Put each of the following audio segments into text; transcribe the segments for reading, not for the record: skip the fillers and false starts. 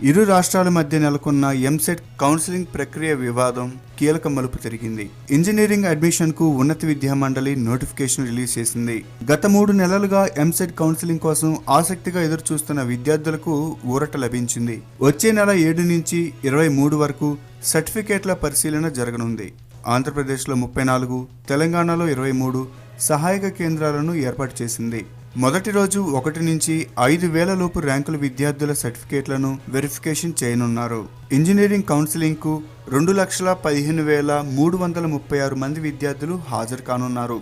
ఇరు రాష్ట్రాల మధ్య నెలకొన్న ఎంసెట్ కౌన్సిలింగ్ ప్రక్రియ వివాదం కీలక మలుపు తిరిగింది. ఇంజనీరింగ్ అడ్మిషన్ కు ఉన్నత విద్యా మండలి నోటిఫికేషన్ రిలీజ్ చేసింది. గత 3 నెలలుగా ఎంసెట్ కౌన్సిలింగ్ కోసం ఆసక్తిగా ఎదురు చూస్తున్న విద్యార్థులకు ఊరట లభించింది. వచ్చే నెల 7 నుంచి 23 వరకు సర్టిఫికేట్ల పరిశీలన జరగనుంది. ఆంధ్రప్రదేశ్లో 34, తెలంగాణలో 23 సహాయక కేంద్రాలను ఏర్పాటు చేసింది. మొదటి రోజు 1 నుంచి 5,000 లోపు ర్యాంకుల విద్యార్థుల సర్టిఫికేట్లను వెరిఫికేషన్ చేయనున్నారు. ఇంజనీరింగ్ కౌన్సిలింగ్ కు 2,15,336 మంది విద్యార్థులు హాజరు కానున్నారు.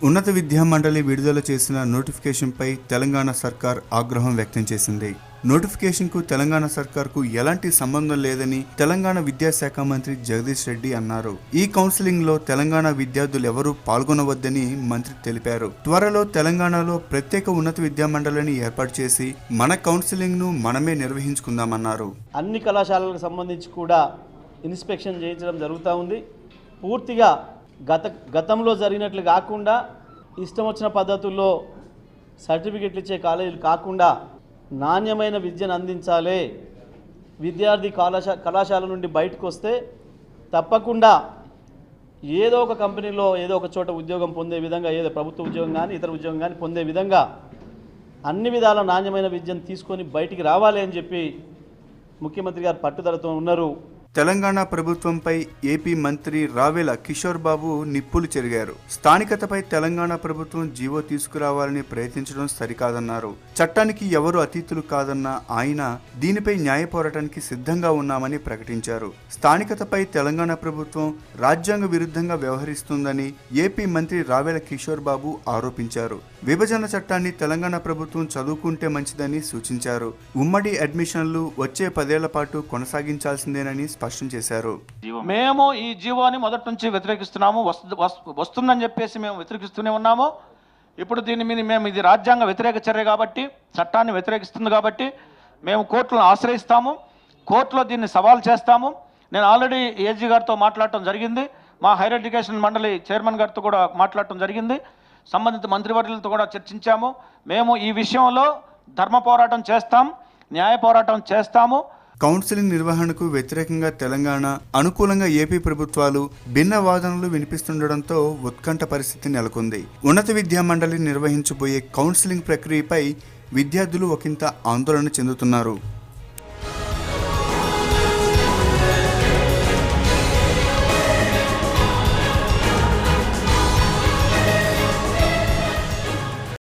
ఉన్నత విద్యా మండలి విడుదల చేసిన నోటిఫికేషన్పై తెలంగాణ సర్కార్ ఆగ్రహం వ్యక్తం చేసింది. నోటిఫికేషన్కు తెలంగాణ సర్కార్కు ఎలాంటి సంబంధం లేదని తెలంగాణ విద్యాశాఖ మంత్రి జగదీష్ రెడ్డి అన్నారు. ఈ కౌన్సిలింగ్లో తెలంగాణ విద్యార్థులు ఎవరూ పాల్గొనవద్దని మంత్రి తెలిపారు. త్వరలో తెలంగాణలో ప్రత్యేక ఉన్నత విద్యా మండలిని ఏర్పాటు చేసి మన కౌన్సిలింగ్ను మనమే నిర్వహించుకుందామన్నారు. అన్ని కళాశాలలకు సంబంధించి కూడా ఇన్స్పెక్షన్ చేయించడం జరుగుతూ ఉంది. పూర్తిగా గతంలో జరిగినట్లు కాకుండా ఇష్టం వచ్చిన పద్ధతుల్లో సర్టిఫికెట్లు ఇచ్చే కాలేజీలు కాకుండా నాణ్యమైన విద్యను అందించాలి. విద్యార్థి కళాశాల నుండి బయటకు వస్తే తప్పకుండా ఏదో ఒక కంపెనీలో ఏదో ఒక చోట ఉద్యోగం పొందే విధంగా, ఏదో ప్రభుత్వ ఉద్యోగం కానీ ఇతర ఉద్యోగం కానీ పొందే విధంగా అన్ని విధాల నాణ్యమైన విద్యను తీసుకొని బయటికి రావాలి అని చెప్పి ముఖ్యమంత్రి గారు పట్టుదలతో ఉన్నారు. తెలంగాణ ప్రభుత్వంపై ఏపీ మంత్రి రావెల కిషోర్ బాబు నిప్పులు చెరిగారు. స్థానికతపై తెలంగాణ ప్రభుత్వం జీవో తీసుకురావాలని ప్రయత్నించడం సరికాదన్నారు. చట్టానికి ఎవరు అతీతులు కాదన్న ఆయన దీనిపై న్యాయ పోరాటానికి సిద్ధంగా ఉన్నామని ప్రకటించారు. స్థానికతపై తెలంగాణ ప్రభుత్వం రాజ్యాంగ విరుద్ధంగా వ్యవహరిస్తుందని ఏపీ మంత్రి రావెల కిషోర్ బాబు ఆరోపించారు. విభజన చట్టాన్ని తెలంగాణ ప్రభుత్వం చదువుకుంటే మంచిదని సూచించారు. ఉమ్మడి అడ్మిషన్లు వచ్చే 10 ఏళ్ల పాటు కొనసాగించాల్సిందేనని స్పష్టం చేశారు. మేము ఈ జీవోని మొదటి నుంచి వ్యతిరేకిస్తున్నాము. వస్తుందని చెప్పేసి మేము వ్యతిరేకిస్తూనే ఉన్నాము. ఇప్పుడు దీని మీద మేము ఇది రాజ్యాంగ వ్యతిరేక చర్య కాబట్టి, చట్టాన్ని వ్యతిరేకిస్తుంది కాబట్టి మేము కోర్టులను ఆశ్రయిస్తాము. కోర్టులో దీన్ని సవాల్ చేస్తాము. నేను ఆల్రెడీ ఏజీ గారితో మాట్లాడటం జరిగింది. మా హైయర్ ఎడ్యుకేషన్ మండలి చైర్మన్ గారితో కూడా మాట్లాడటం జరిగింది. సంబంధిత మంత్రివర్యులతో కూడా చర్చించాము. మేము ఈ విషయంలో ధర్మ పోరాటం చేస్తాం, న్యాయ పోరాటం చేస్తాము. కౌన్సిలింగ్ నిర్వహణకు వ్యతిరేకంగా తెలంగాణ, అనుకూలంగా ఏపీ ప్రభుత్వాలు భిన్న వాదనలు వినిపిస్తుండటంతో ఉత్కంఠ పరిస్థితి నెలకొంది. ఉన్నత విద్యా మండలి నిర్వహించబోయే కౌన్సిలింగ్ ప్రక్రియపై విద్యార్థులు ఒకంత ఆందోళన చెందుతున్నారు.